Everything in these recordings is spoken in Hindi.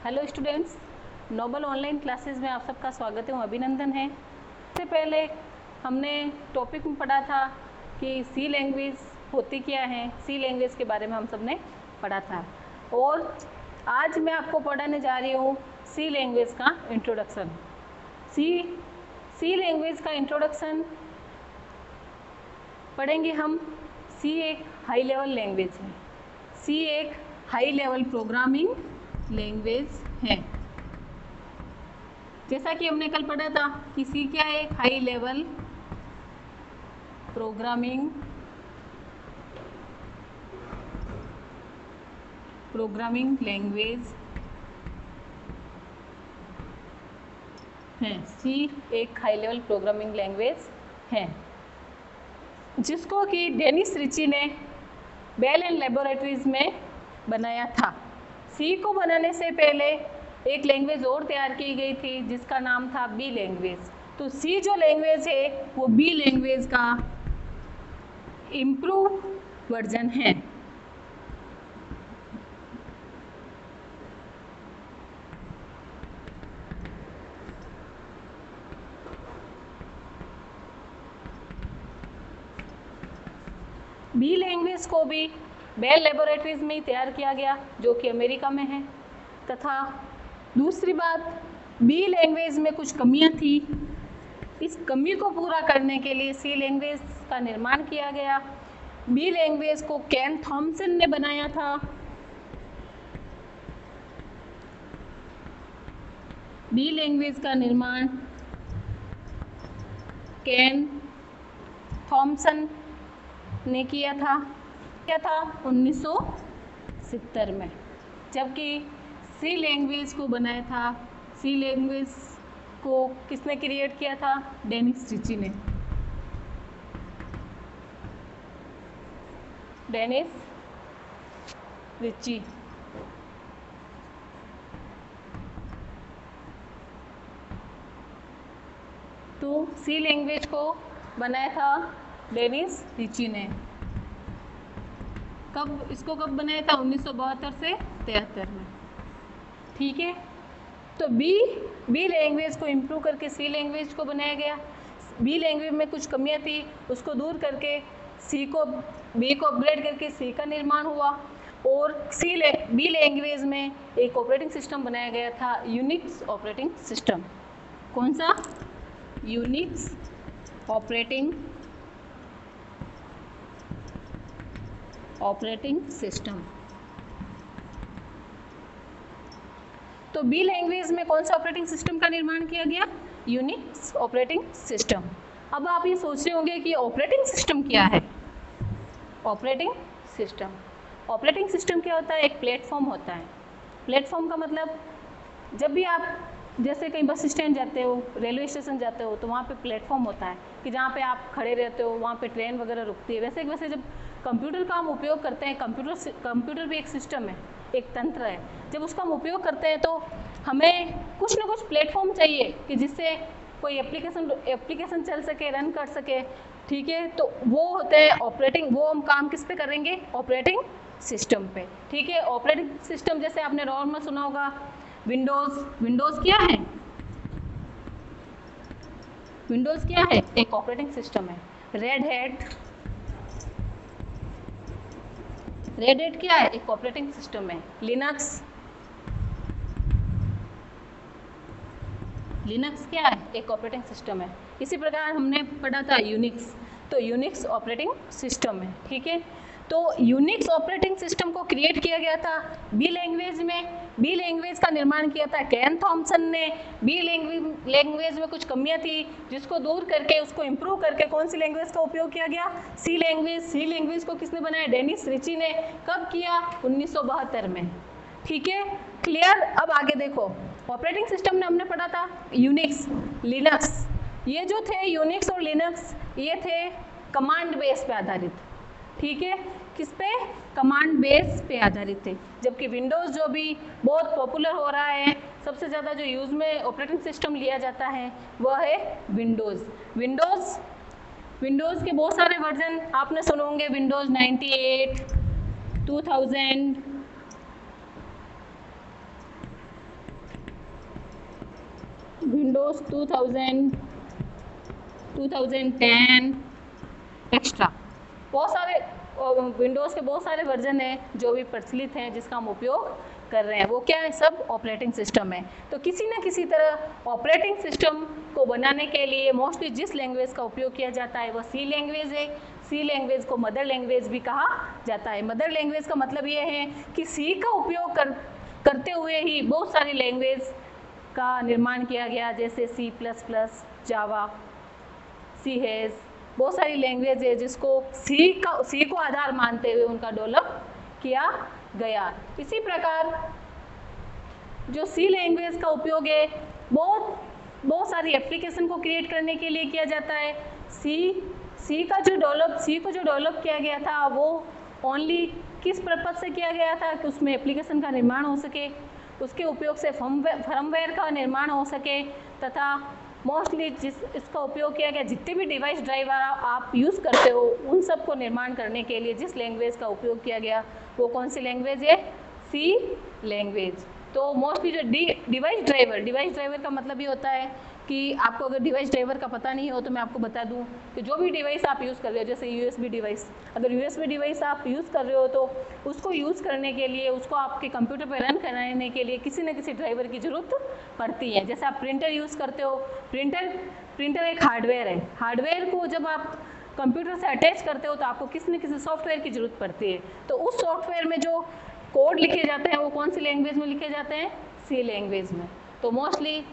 Hello students, Noble online classes में आप सबका स्वागत है, अभिनंदन है। इससे पहले हमने टॉपिक में पढ़ा था कि सी लैंग्वेज होती क्या है, सी लैंग्वेज के बारे में हम सब ने पढ़ा था। और आज मैं आपको पढ़ाने जा रही हूँ सी लैंग्वेज का इंट्रोडक्शन। सी लैंग्वेज का इंट्रोडक्शन पढ़ेंगे हम। सी एक हाई लेवल लैंग्वेज है। सी एक हाई लेवल प्रोग्रामिंग लैंग्वेज है। जैसा कि हमने कल पढ़ा था कि सी क्या है, एक हाई लेवल प्रोग्रामिंग लैंग्वेज है। सी एक हाई लेवल प्रोग्रामिंग लैंग्वेज है जिसको कि डेनिस रिची ने बेल एंड लेबोरेटरीज में बनाया था। सी को बनाने से पहले एक लैंग्वेज और तैयार की गई थी जिसका नाम था बी लैंग्वेज। तो सी जो लैंग्वेज है वो बी लैंग्वेज का इम्प्रूव वर्जन है। बी लैंग्वेज को भी बेल लेबोरेटरीज में ही तैयार किया गया जो कि अमेरिका में है। तथा दूसरी बात, बी लैंग्वेज में कुछ कमियां थी। इस कमी को पूरा करने के लिए सी लैंग्वेज का निर्माण किया गया। बी लैंग्वेज को केन थॉमसन ने बनाया था। बी लैंग्वेज का निर्माण केन थॉमसन ने किया था 1970 में। जबकि सी लैंग्वेज को बनाया था, सी लैंग्वेज को किसने क्रिएट किया था? डेनिस रिची ने। Dennis Ritchie. तो सी लैंग्वेज को बनाया था डेनिस रिची ने। इसको कब बनाया था? 1972 से 73 में। ठीक है। तो बी लैंग्वेज को इम्प्रूव करके सी लैंग्वेज को बनाया गया। बी लैंग्वेज में कुछ कमियां थी, उसको दूर करके बी को अपग्रेड करके सी का निर्माण हुआ। और बी लैंग्वेज में एक ऑपरेटिंग सिस्टम बनाया गया था, यूनिक्स ऑपरेटिंग सिस्टम। कौन सा? Unix operating system. तो बी लैंग्वेज में कौन सा ऑपरेटिंग सिस्टम का निर्माण किया गया? Unix operating system. अब आप ये सोच रहे होंगे कि ऑपरेटिंग सिस्टम क्या है? ऑपरेटिंग सिस्टम क्या होता है? एक प्लेटफॉर्म होता है। प्लेटफॉर्म का मतलब, जब भी आप जैसे कहीं बस स्टैंड जाते हो, रेलवे स्टेशन जाते हो, तो वहाँ पे प्लेटफॉर्म होता है कि जहाँ पे आप खड़े रहते हो, वहाँ पे ट्रेन वगैरह रुकती है। वैसे जब कंप्यूटर का हम उपयोग करते हैं, कंप्यूटर भी एक सिस्टम है, एक तंत्र है। जब उसका हम उपयोग करते हैं तो हमें कुछ ना कुछ प्लेटफॉर्म चाहिए कि जिससे कोई एप्लीकेशन चल सके, रन कर सके। ठीक है। तो वो होते हैं ऑपरेटिंग। वो हम काम किस पे करेंगे? ऑपरेटिंग सिस्टम पे। ठीक है। ऑपरेटिंग सिस्टम जैसे आपने नॉर्मल सुना होगा, विंडोज क्या है? विंडोज क्या है? एक ऑपरेटिंग सिस्टम है। रेड हैट क्या है? एक ऑपरेटिंग सिस्टम है। लिनक्स क्या है? एक ऑपरेटिंग सिस्टम है। इसी प्रकार हमने पढ़ा था यूनिक्स, तो यूनिक्स ऑपरेटिंग सिस्टम है। ठीक है। तो यूनिक्स ऑपरेटिंग सिस्टम को क्रिएट किया गया था बी लैंग्वेज में। बी लैंग्वेज का निर्माण किया था केन थॉमसन ने। बी लैंग्वेज में कुछ कमियां थी जिसको दूर करके, उसको इम्प्रूव करके कौन सी लैंग्वेज का उपयोग किया गया? सी लैंग्वेज। सी लैंग्वेज को किसने बनाया? डेनिस रिची ने। कब किया? 1972 में। ठीक है। क्लियर? अब आगे देखो, ऑपरेटिंग सिस्टम में हमने पढ़ा था यूनिक्स, लिनक्स। ये जो थे यूनिक्स और लिनक्स, ये थे कमांड बेस पे आधारित। ठीक है। किस पे? कमांड बेस पे आधारित थे। जबकि विंडोज जो भी बहुत पॉपुलर हो रहा है, सबसे ज़्यादा जो यूज में ऑपरेटिंग सिस्टम लिया जाता है वह है विंडोज के बहुत सारे वर्जन आपने सुने होंगे। विंडोज 98, 2000, विंडोज 2010 एक्स्ट्रा, बहुत सारे विंडोज़ के बहुत सारे वर्जन हैं जो भी प्रचलित हैं जिसका हम उपयोग कर रहे हैं। वो क्या है? सब ऑपरेटिंग सिस्टम है। तो किसी न किसी तरह ऑपरेटिंग सिस्टम को बनाने के लिए मोस्टली जिस लैंग्वेज का उपयोग किया जाता है वो सी लैंग्वेज है। सी लैंग्वेज को मदर लैंग्वेज भी कहा जाता है। मदर लैंग्वेज का मतलब ये है कि सी का उपयोग करते हुए ही बहुत सारी लैंग्वेज का निर्माण किया गया, जैसे C++, जावा, सी हैज़, बहुत सारी लैंग्वेज है जिसको सी को आधार मानते हुए उनका डेवलप किया गया। इसी प्रकार जो सी लैंग्वेज का उपयोग है बहुत सारी एप्लीकेशन को क्रिएट करने के लिए किया जाता है। सी को जो डेवलप किया गया था वो ओनली किस पर्पज से किया गया था कि उसमें एप्लीकेशन का निर्माण हो सके, उसके उपयोग से फर्मवेयर का निर्माण हो सके, तथा मोस्टली इसका उपयोग किया गया जितने भी डिवाइस ड्राइवर आप यूज़ करते हो उन सब को निर्माण करने के लिए जिस लैंग्वेज का उपयोग किया गया वो कौन सी लैंग्वेज है? सी लैंग्वेज। तो मोस्टली जो डिवाइस ड्राइवर का मतलब ये होता है कि आपको अगर डिवाइस ड्राइवर का पता नहीं हो तो मैं आपको बता दूं कि जो भी डिवाइस आप यूज़ कर रहे हो, जैसे यूएसबी डिवाइस, अगर यूएसबी डिवाइस आप यूज़ कर रहे हो तो उसको यूज़ करने के लिए, उसको आपके कंप्यूटर पर रन कराने के लिए किसी न किसी ड्राइवर की ज़रूरत पड़ती है। जैसे आप प्रिंटर यूज़ करते हो, प्रिंटर एक हार्डवेयर है। हार्डवेयर को जब आप कंप्यूटर से अटैच करते हो तो आपको किसी न किसी सॉफ्टवेयर की ज़रूरत पड़ती है। तो उस सॉफ्टवेयर में जो कोड लिखे जाते हैं वो कौन सी लैंग्वेज में लिखे जाते हैं? सी लैंग्वेज में। तो मोस्टली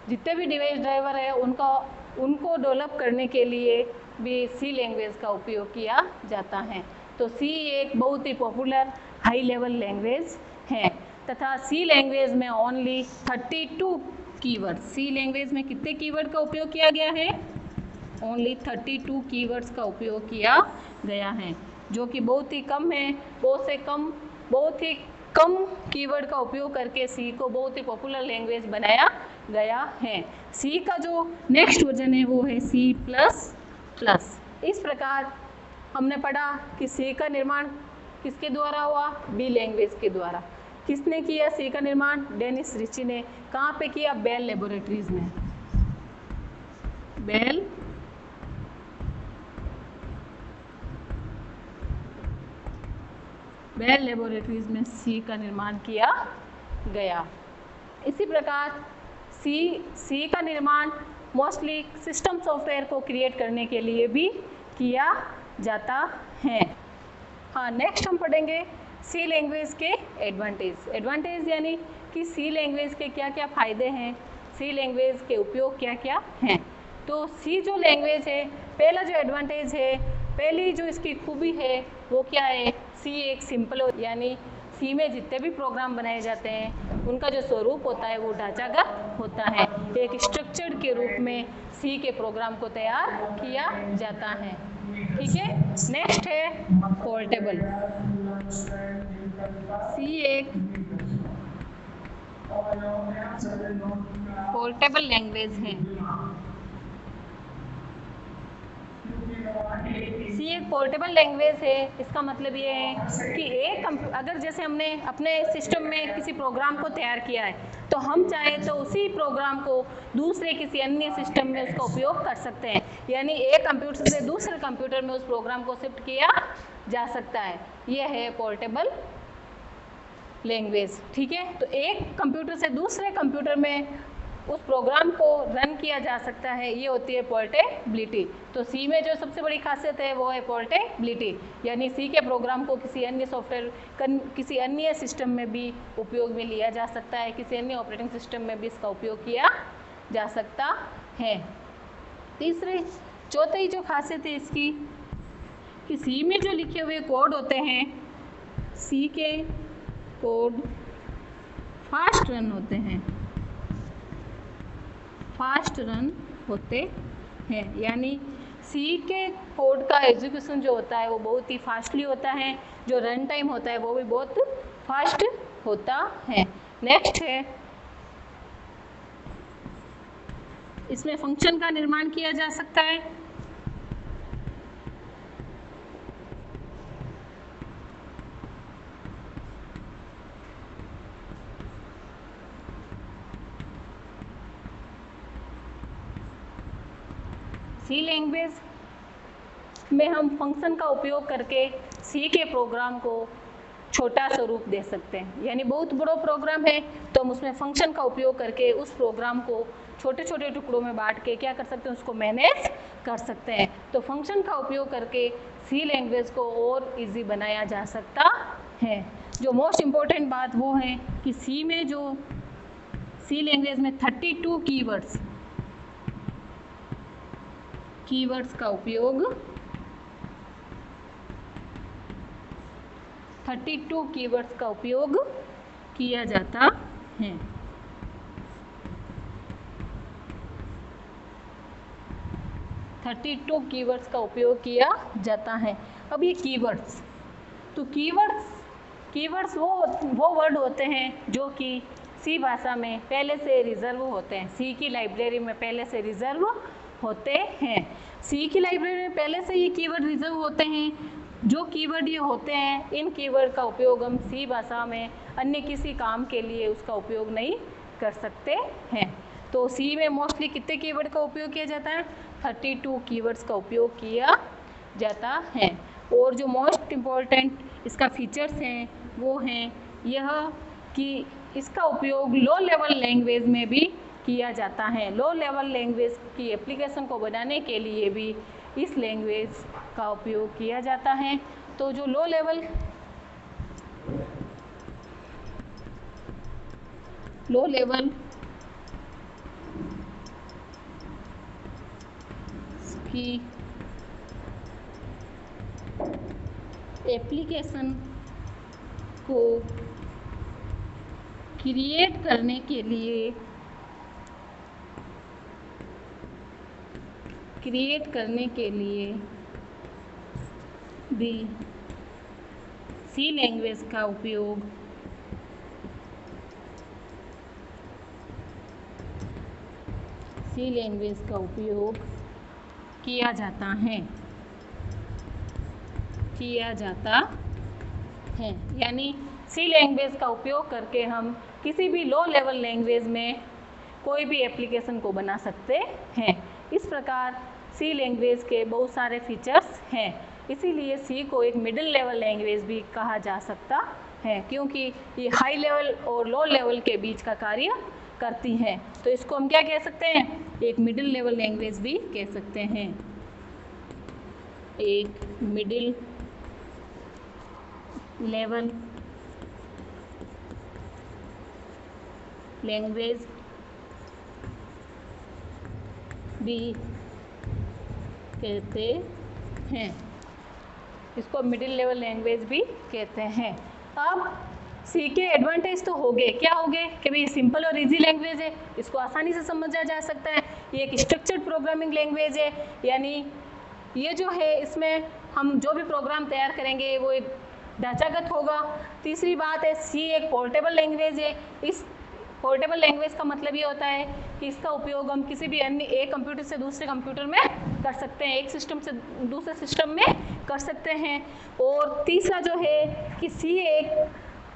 जितने भी डिवाइस ड्राइवर है उनको डेवलप करने के लिए भी सी लैंग्वेज का उपयोग किया जाता है। तो सी एक बहुत ही पॉपुलर हाई लेवल लैंग्वेज है तथा सी लैंग्वेज में ओनली 32 कीवर्ड, सी लैंग्वेज में कितने कीवर्ड का उपयोग किया गया है? ओनली 32 कीवर्ड्स का उपयोग किया गया है, जो कि बहुत ही कम है। बहुत ही कम कीवर्ड का उपयोग करके सी को बहुत ही पॉपुलर लैंग्वेज बनाया गया है। सी का जो नेक्स्ट वर्जन है वो है C++। इस प्रकार हमने पढ़ा कि सी का निर्माण किसके द्वारा हुआ? बी लैंग्वेज के द्वारा। किसने किया सी का निर्माण? डेनिस रिची ने। कहाँ पे किया? बेल लेबोरेटरीज में। बेल लेबोरेटरीज में सी का निर्माण किया गया। इसी प्रकार सी का निर्माण मोस्टली सिस्टम सॉफ्टवेयर को क्रिएट करने के लिए भी किया जाता है। हाँ, नेक्स्ट हम पढ़ेंगे सी लैंग्वेज के एडवांटेज यानी कि सी लैंग्वेज के क्या क्या फायदे हैं, सी लैंग्वेज के उपयोग क्या क्या हैं। तो सी जो लैंग्वेज है, पहला जो एडवांटेज है, पहली जो इसकी खूबी है वो क्या है? सी एक सिंपल यानी सी में जितने भी प्रोग्राम बनाए जाते हैं उनका जो स्वरूप होता है वो ढांचागत होता है। एक स्ट्रक्चर्ड के रूप में सी के प्रोग्राम को तैयार किया जाता है। ठीक है, नेक्स्ट है पोर्टेबल। सी एक पोर्टेबल लैंग्वेज है। सी एक पोर्टेबल लैंग्वेज है। इसका मतलब ये है कि अगर जैसे हमने अपने सिस्टम में किसी प्रोग्राम को तैयार किया है तो हम चाहे तो उसी प्रोग्राम को दूसरे किसी अन्य सिस्टम में उसका उपयोग कर सकते हैं। यानी एक कंप्यूटर से दूसरे कंप्यूटर में उस प्रोग्राम को शिफ्ट किया जा सकता है। यह है पोर्टेबल लैंग्वेज। ठीक है, तो एक कंप्यूटर से दूसरे कंप्यूटर में उस प्रोग्राम को रन किया जा सकता है, ये होती है पोर्टेबिलिटी। तो सी में जो सबसे बड़ी खासियत है वो है पोर्टेबिलिटी, यानी सी के प्रोग्राम को किसी अन्य सॉफ्टवेयर किसी अन्य सिस्टम में भी उपयोग में लिया जा सकता है, किसी अन्य ऑपरेटिंग सिस्टम में भी इसका उपयोग किया जा सकता है। चौथी जो खासियत है इसकी कि सी में जो लिखे हुए कोड होते हैं, सी के कोड फास्ट रन होते हैं, यानी सी के कोड का एग्जीक्यूशन जो होता है वो बहुत ही फास्टली होता है, जो रन टाइम होता है वो भी बहुत फास्ट होता है। नेक्स्ट है इसमें फंक्शन का निर्माण किया जा सकता है। सी लैंग्वेज में हम फंक्शन का उपयोग करके सी के प्रोग्राम को छोटा स्वरूप दे सकते हैं, यानी बहुत बड़ा प्रोग्राम है तो हम उसमें फंक्शन का उपयोग करके उस प्रोग्राम को छोटे छोटे टुकड़ों में बांट के क्या कर सकते हैं, उसको मैनेज कर सकते हैं। तो फंक्शन का उपयोग करके सी लैंग्वेज को और इजी बनाया जा सकता है। जो मोस्ट इम्पोर्टेंट बात वो है कि सी में जो सी लैंग्वेज में 32 कीवर्ड्स का उपयोग 32 कीवर्ड्स का उपयोग किया जाता है। कीवर्ड्स का उपयोग किया जाता है। अब ये कीवर्ड्स, तो कीवर्ड्स वो वर्ड होते हैं जो कि सी भाषा में पहले से रिजर्व होते हैं, सी की लाइब्रेरी में पहले से रिजर्व होते हैं। सी की लाइब्रेरी में पहले से ये कीवर्ड रिजर्व होते हैं। जो कीवर्ड ये होते हैं, इन कीवर्ड का उपयोग हम सी भाषा में अन्य किसी काम के लिए उसका उपयोग नहीं कर सकते हैं। तो सी में मोस्टली कितने कीवर्ड का उपयोग किया जाता है? 32 कीवर्ड्स का उपयोग किया जाता है। और जो मोस्ट इम्पॉर्टेंट इसका फीचर्स हैं वो हैं यह कि इसका उपयोग लो लेवल लैंग्वेज में भी किया जाता है। लो लेवल लैंग्वेज की एप्लीकेशन को बनाने के लिए भी इस लैंग्वेज का उपयोग किया जाता है। तो जो लो लेवल की एप्लीकेशन को क्रिएट करने के लिए भी सी लैंग्वेज का उपयोग किया जाता है। यानी सी लैंग्वेज का उपयोग करके हम किसी भी लो लेवल लैंग्वेज में कोई भी एप्लीकेशन को बना सकते हैं। इस प्रकार सी लैंग्वेज के बहुत सारे फीचर्स हैं, इसीलिए सी को एक मिडिल लेवल लैंग्वेज भी कहा जा सकता है, क्योंकि ये हाई लेवल और लो लेवल के बीच का कार्य करती हैं। तो इसको हम क्या कह सकते हैं? एक मिडिल लेवल लैंग्वेज भी कह सकते हैं। एक मिडिल लेवल लैंग्वेज भी कहते हैं, इसको मिडिल लेवल लैंग्वेज भी कहते हैं। अब सी के एडवांटेज तो हो गए, क्या हो गए कि भाई सिंपल और इजी लैंग्वेज है, इसको आसानी से समझा जा सकता है। ये एक स्ट्रक्चर्ड प्रोग्रामिंग लैंग्वेज है, यानी ये जो है इसमें हम जो भी प्रोग्राम तैयार करेंगे वो एक ढांचागत होगा। तीसरी बात है सी एक पोर्टेबल लैंग्वेज है। इस पोर्टेबल लैंग्वेज का मतलब ये होता है कि इसका उपयोग हम किसी भी अन्य एक कंप्यूटर से दूसरे कंप्यूटर में कर सकते हैं, एक सिस्टम से दूसरे सिस्टम में कर सकते हैं। और तीसरा जो है कि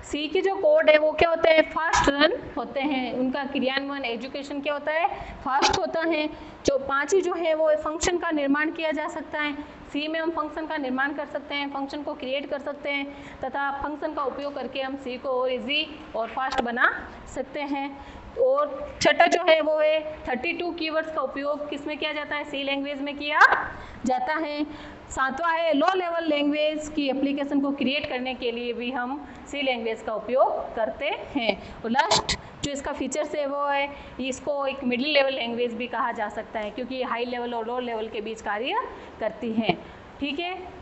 सी के जो कोड है वो क्या होते हैं? फास्ट रन होते हैं, उनका क्रियान्वयन एजुकेशन क्या होता है? फास्ट होता है। जो पांचवी जो है वो फंक्शन का निर्माण किया जा सकता है। सी में हम फंक्शन का निर्माण कर सकते हैं, फंक्शन को क्रिएट कर सकते हैं तथा फंक्शन का उपयोग करके हम सी को और इजी और फास्ट बना सकते हैं। और छठा जो है वो है 32 कीवर्ड्स का उपयोग किसमें किया जाता है? सी लैंग्वेज में किया जाता है। सातवां है लो लेवल लैंग्वेज की एप्लीकेशन को क्रिएट करने के लिए भी हम सी लैंग्वेज का उपयोग करते हैं। और लास्ट जो इसका फीचर्स है वो है इसको एक मिडिल लेवल लैंग्वेज भी कहा जा सकता है, क्योंकि ये हाई लेवल और लो लेवल के बीच कार्य करती हैं। ठीक है।